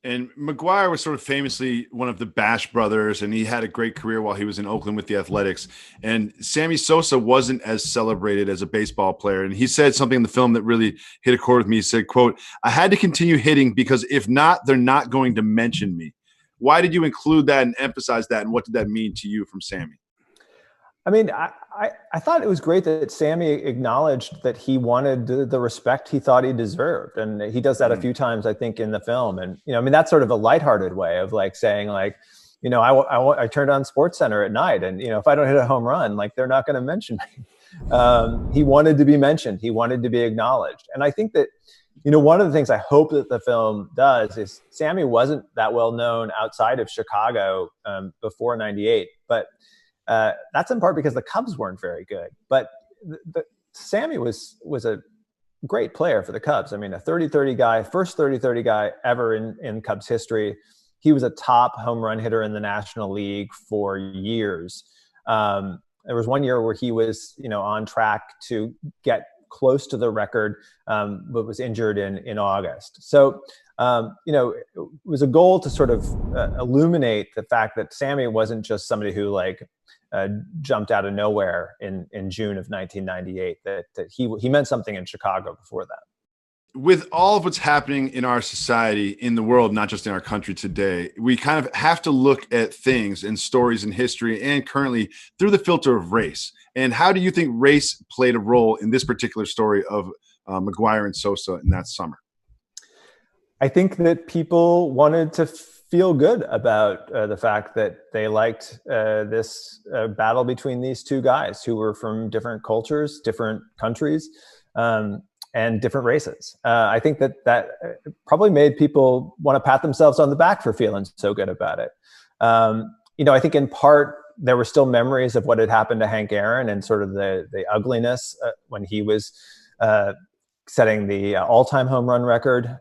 And McGwire was sort of famously one of the Bash brothers, and he had a great career while he was in Oakland with the Athletics. And Sammy Sosa wasn't as celebrated as a baseball player. And he said something in the film that really hit a chord with me. He said, quote, "I had to continue hitting because if not, they're not going to mention me." Why did you include that and emphasize that? And what did that mean to you from Sammy? I mean, I thought it was great that Sammy acknowledged that he wanted the respect he thought he deserved. And he does that a few times, I think, in the film. And, I mean, that's sort of a lighthearted way of like saying like, I turned on SportsCenter at night and, if I don't hit a home run, like they're not going to mention me. He wanted to be mentioned. He wanted to be acknowledged. And I think that, one of the things I hope that the film does is Sammy wasn't that well known outside of Chicago before '98, but that's in part because the Cubs weren't very good. But Sammy was a great player for the Cubs. I mean, a 30-30 guy, first 30-30 guy ever in Cubs history. He was a top home run hitter in the National League for years. There was one year where he was, on track to get close to the record, but was injured in August. So, it was a goal to sort of illuminate the fact that Sammy wasn't just somebody who jumped out of nowhere in June of 1998, that he meant something in Chicago before that. With all of what's happening in our society, in the world, not just in our country today, we kind of have to look at things and stories in history and currently through the filter of race. And how do you think race played a role in this particular story of McGwire and Sosa in that summer? I think that people wanted to feel good about the fact that they liked this battle between these two guys who were from different cultures, different countries, and different races. I think that probably made people want to pat themselves on the back for feeling so good about it. I think in part, there were still memories of what had happened to Hank Aaron and sort of the ugliness when he was setting the all-time home run record.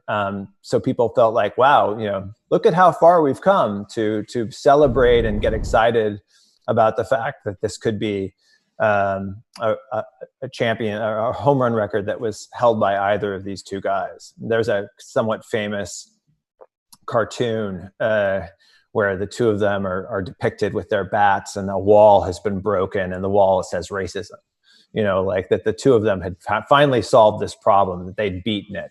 So people felt like, wow, look at how far we've come to celebrate and get excited about the fact that this could be a champion, a home run record that was held by either of these two guys. There's a somewhat famous cartoon where the two of them are depicted with their bats and a wall has been broken and the wall says racism. Like that the two of them had finally solved this problem, that they'd beaten it.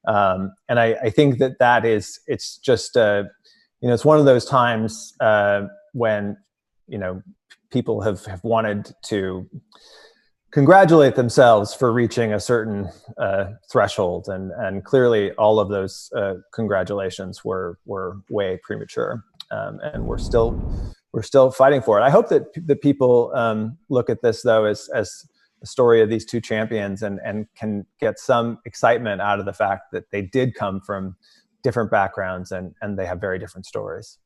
And I think it's just, it's one of those times when, people have wanted to congratulate themselves for reaching a certain threshold. And clearly all of those congratulations were way premature. And we're still fighting for it. I hope that people look at this though as the story of these two champions and can get some excitement out of the fact that they did come from different backgrounds and they have very different stories.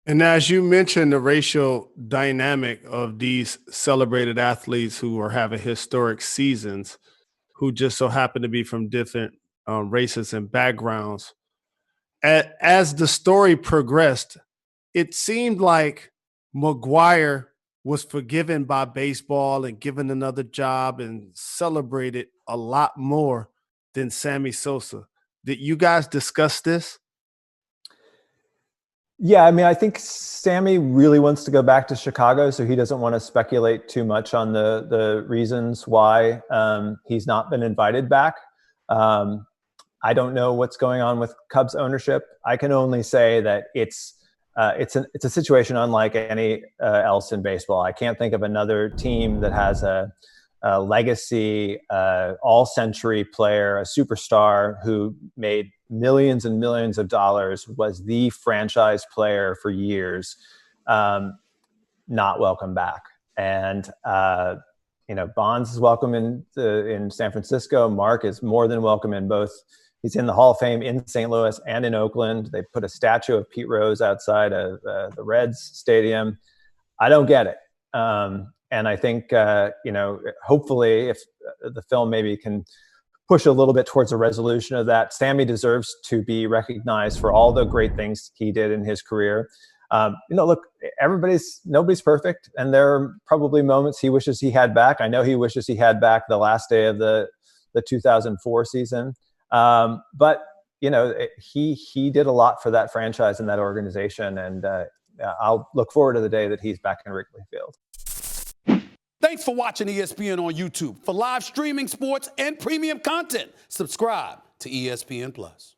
And as you mentioned, the racial dynamic of these celebrated athletes who are having historic seasons, who just so happen to be from different races and backgrounds. As the story progressed, it seemed like McGwire was forgiven by baseball and given another job and celebrated a lot more than Sammy Sosa. Did you guys discuss this? Yeah, I mean, I think Sammy really wants to go back to Chicago, so he doesn't want to speculate too much on the reasons why he's not been invited back. I don't know what's going on with Cubs ownership. I can only say that it's a situation unlike any else in baseball. I can't think of another team that has a legacy, all-century player, a superstar who made millions and millions of dollars, was the franchise player for years, not welcome back. And Bonds is welcome in San Francisco. Mark is more than welcome in both. He's in the Hall of Fame in St. Louis and in Oakland. They put a statue of Pete Rose outside of the Reds stadium. I don't get it. And I think, hopefully if the film maybe can push a little bit towards a resolution of that, Sammy deserves to be recognized for all the great things he did in his career. Look, nobody's perfect. And there are probably moments he wishes he had back. I know he wishes he had back the last day of the 2004 season. But he did a lot for that franchise and that organization, and I'll look forward to the day that he's back in Wrigley Field. Thanks for watching ESPN on YouTube. For live streaming, sports, and premium content, subscribe to ESPN+.